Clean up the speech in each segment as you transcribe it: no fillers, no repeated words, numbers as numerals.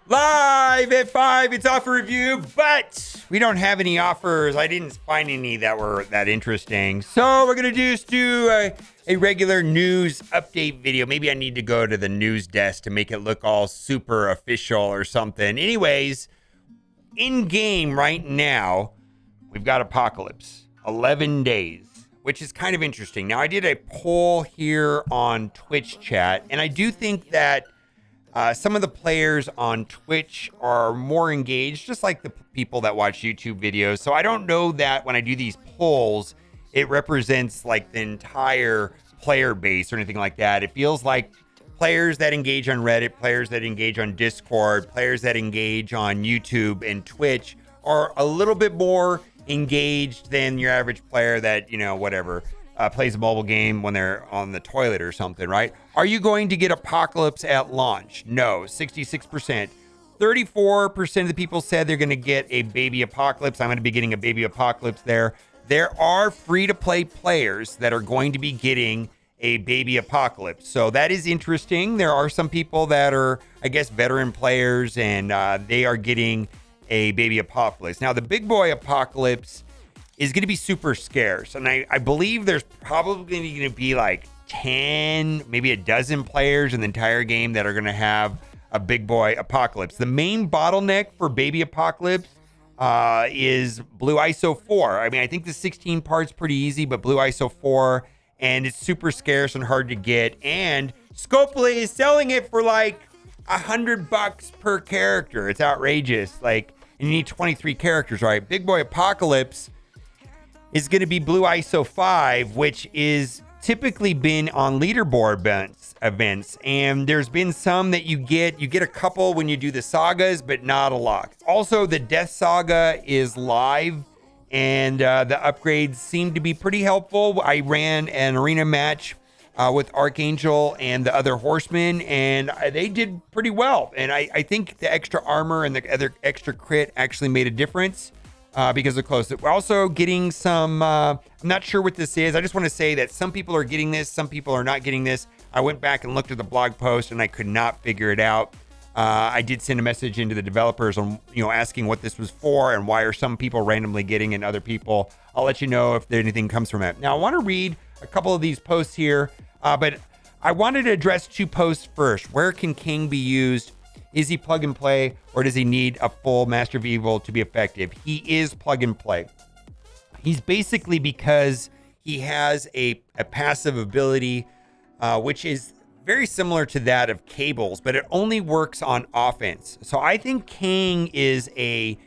Live at 5, it's offer review, but we don't have any offers. I didn't find any that were that interesting. So we're going to just do a regular news update video. Maybe I need to go to the news desk to make it look all super official or something. Anyways, in game right now, we've got Apocalypse, 11 days, which is kind of interesting. Now, I did a poll here on Twitch chat, and I do think that some of the players on Twitch are more engaged, just like the people that watch YouTube videos. So I don't know that when I do these polls, it represents like the entire player base or anything like that. It feels like players that engage on Reddit, players that engage on Discord, players that engage on YouTube and Twitch are a little bit more engaged than your average player that, you know, whatever, plays a mobile game when they're on the toilet or something, right? Are you going to get Apocalypse at launch? No, 66%. 34% of the people said they're going to get a baby Apocalypse. I'm going to be getting a baby Apocalypse there. There are free-to-play players that are going to be getting a baby Apocalypse. So that is interesting. There are some people that are, I guess, veteran players, and they are getting a baby Apocalypse. Now, the big boy Apocalypse is going to be super scarce. And I believe there's probably going to be like 10, maybe a dozen players in the entire game that are going to have a big boy Apocalypse. The main bottleneck for baby Apocalypse is Blue ISO 4. I mean, I think the 16 part's pretty easy, but Blue ISO 4, and it's super scarce and hard to get. And Scopely is selling it for like $100 per character. It's outrageous. Like, and you need 23 characters, right? Big boy Apocalypse is going to be Blue ISO 5, which is typically been on leaderboard events. And there's been some that you get a couple when you do the sagas, but not a lot. Also, the Death Saga is live, and the upgrades seem to be pretty helpful. I ran an arena match with Archangel and the other horsemen, and they did pretty well. And I think the extra armor and the other extra crit actually made a difference. Because they're close. We're also getting some, I'm not sure what this is. I just want to say that some people are getting this, some people are not getting this. I went back and looked at the blog post and I could not figure it out. I did send a message into the developers on, asking what this was for and why are some people randomly getting and other people. I'll let you know if anything comes from it. Now, I want to read a couple of these posts here, but I wanted to address two posts first. Where can King be used? Is he plug and play, or does he need a full Master of Evil to be effective? He is plug and play. He's basically, because he has a passive ability, which is very similar to that of Cable's, but it only works on offense. So I think King is a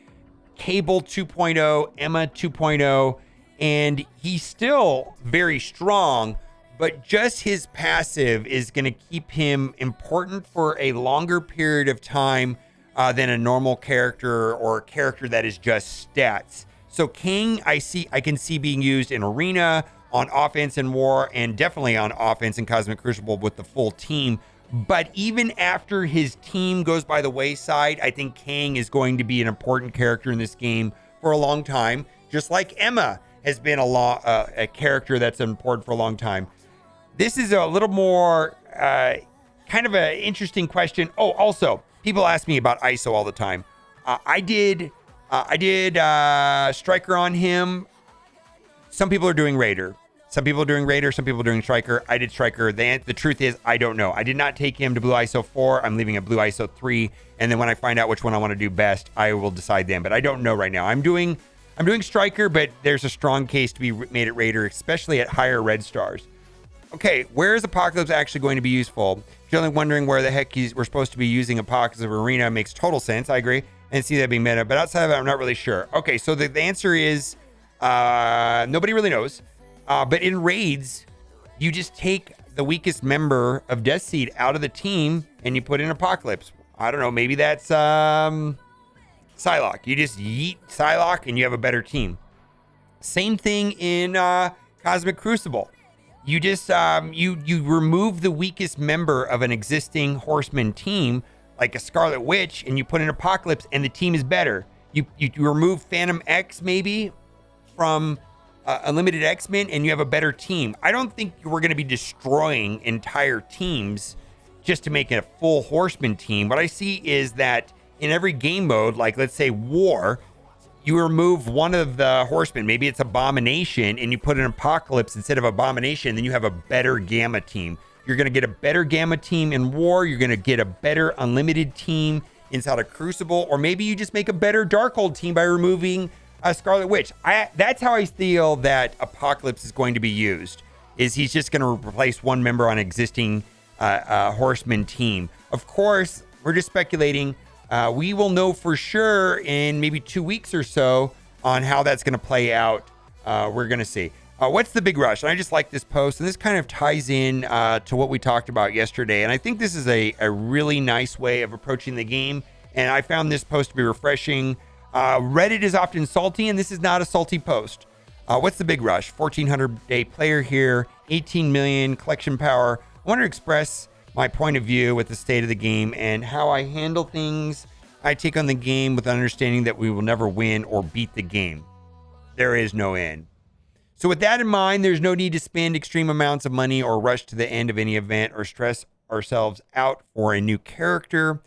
Cable 2.0, Emma 2.0, and he's still very strong, but just his passive is going to keep him important for a longer period of time than a normal character or a character that is just stats. So King, I can see being used in Arena, on offense in War, and definitely on offense in Cosmic Crucible with the full team. But even after his team goes by the wayside, I think King is going to be an important character in this game for a long time, just like Emma has been a character that's important for a long time. This is a little more kind of an interesting question. Oh, also, people ask me about ISO all the time. I did Striker on him. Some people are doing Raider. Some people are doing Raider. Some people are doing Striker. I did Striker. The truth is, I don't know. I did not take him to Blue ISO 4. I'm leaving a Blue ISO 3. And then when I find out which one I want to do best, I will decide then. But I don't know right now. I'm doing Striker, but there's a strong case to be made at Raider, especially at higher red stars. Okay, where is Apocalypse actually going to be useful? If you're only wondering where the heck we're supposed to be using Apocalypse of Arena, makes total sense. I agree. And see that being meta. But outside of that, I'm not really sure. Okay, so the answer is nobody really knows. But in raids, you just take the weakest member of Death Seed out of the team and you put in Apocalypse. I don't know. Maybe that's Psylocke. You just yeet Psylocke and you have a better team. Same thing in Cosmic Crucible. You just you remove the weakest member of an existing Horseman team, like a Scarlet Witch, and you put in Apocalypse, and the team is better. You remove Phantom X maybe from Unlimited X-Men, and you have a better team. I don't think we're going to be destroying entire teams just to make a full Horseman team. What I see is that in every game mode, like let's say war, you remove one of the horsemen. Maybe it's Abomination, and you put an Apocalypse instead of Abomination. Then you have a better Gamma team. You're going to get a better Gamma team in war. You're going to get a better Unlimited team inside of Crucible. Or maybe you just make a better Darkhold team by removing a Scarlet Witch. That's how I feel that Apocalypse is going to be used. Is he's just going to replace one member on existing Horseman team. Of course, we're just speculating. We will know for sure in maybe 2 weeks or so on how that's going to play out. We're going to see. What's the big rush? And I just like this post, and this kind of ties in to what we talked about yesterday. And I think this is a really nice way of approaching the game. And I found this post to be refreshing. Reddit is often salty, and this is not a salty post. What's the big rush? 1,400-day player here, 18 million collection power. I want to express my point of view with the state of the game and how I handle things. I take on the game with understanding that we will never win or beat the game. There is no end. So with that in mind, there's no need to spend extreme amounts of money or rush to the end of any event or stress ourselves out for a new character.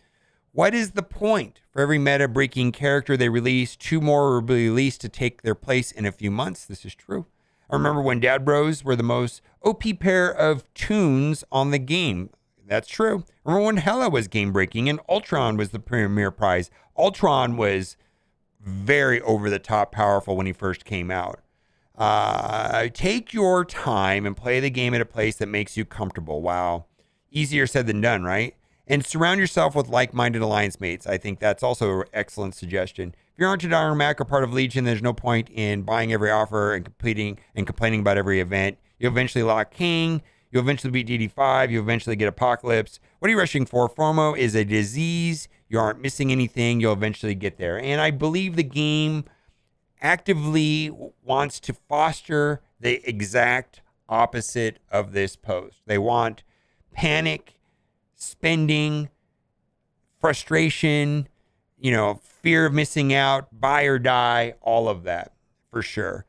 What is the point? For every meta-breaking character they release, 2 more will be released to take their place in a few months. This is true. I remember when Dad Bros were the most OP pair of tunes on the game. That's true. I remember when Hela was game-breaking and Ultron was the premier prize. Ultron was very over-the-top powerful when he first came out. Take your time and play the game at a place that makes you comfortable. Wow. Easier said than done, right? And surround yourself with like-minded alliance mates. I think that's also an excellent suggestion. If you're on Iron Mac or part of Legion, there's no point in buying every offer and complaining about every event. You'll eventually lock King. You'll eventually beat DD5. You'll eventually get Apocalypse. What are you rushing for? FOMO is a disease. You aren't missing anything. You'll eventually get there. And I believe the game actively wants to foster the exact opposite of this post. They want panic, spending, frustration, fear of missing out, buy or die, all of that for sure.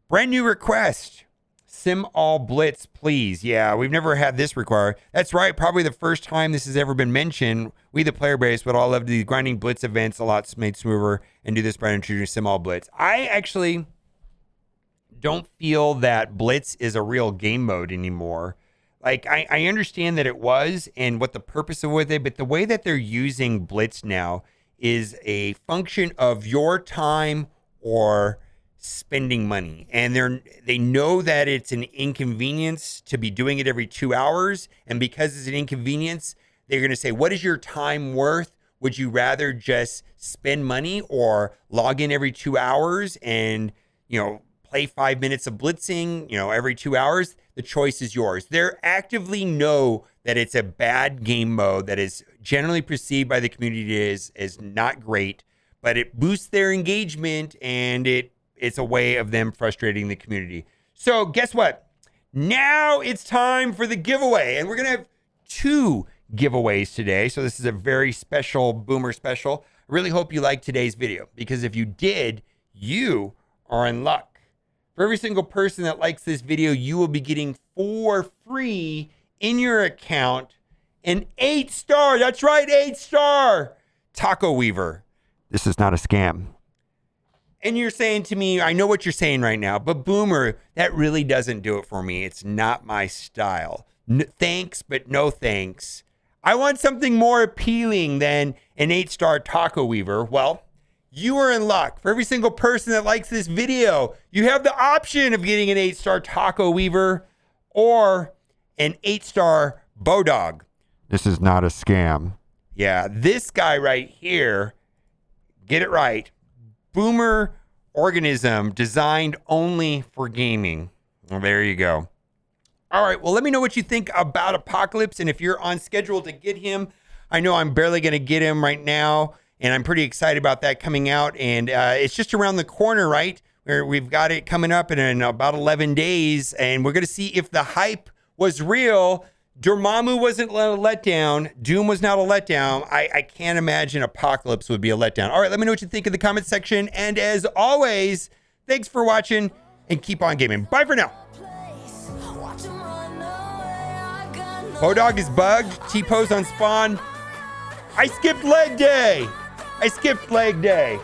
Brand new request. Sim all blitz, please. Yeah, we've never had this required. That's right. Probably the first time this has ever been mentioned. We, the player base, would all love the grinding blitz events a lot made smoother and do this by introducing sim all blitz. I actually don't feel that blitz is a real game mode anymore. Like, I understand that it was and what the purpose of it, but the way that they're using blitz now is a function of your time or spending money. And they know that it's an inconvenience to be doing it every 2 hours. And because it's an inconvenience, they're going to say, what is your time worth? Would you rather just spend money or log in every 2 hours and, play 5 minutes of blitzing, every 2 hours? The choice is yours. They actively know that it's a bad game mode that is generally perceived by the community as not great, but it boosts their engagement and it's a way of them frustrating the community. So guess what? Now it's time for the giveaway, and we're going to have 2 giveaways today. So this is a very special Boomer special. I really hope you liked today's video, because if you did, you are in luck. For every single person that likes this video, you will be getting for free in your account an 8-star. That's right, 8-star Taco Weaver. This is not a scam. And you're saying to me, I know what you're saying right now, but Boomer, that really doesn't do it for me. It's not my style. Thanks, but no thanks. I want something more appealing than an 8-star Taco Weaver. Well, you are in luck. For every single person that likes this video, you have the option of getting an 8-star Taco Weaver or an 8-star Bodog. This is not a scam. Yeah, this guy right here, get it right. Boomer organism designed only for gaming. Well, there you go. All right, well, let me know what you think about Apocalypse, and if you're on schedule to get him. I know I'm barely going to get him right now, and I'm pretty excited about that coming out, and it's just around the corner, right? We've got it coming up in about 11 days, and we're going to see if the hype was real. Dormammu wasn't a letdown. Doom was not a letdown. I can't imagine Apocalypse would be a letdown. All right, let me know what you think in the comment section. And as always, thanks for watching and keep on gaming. Bye for now. Bodog is bugged. T-pose on spawn. I skipped leg day. I skipped leg day.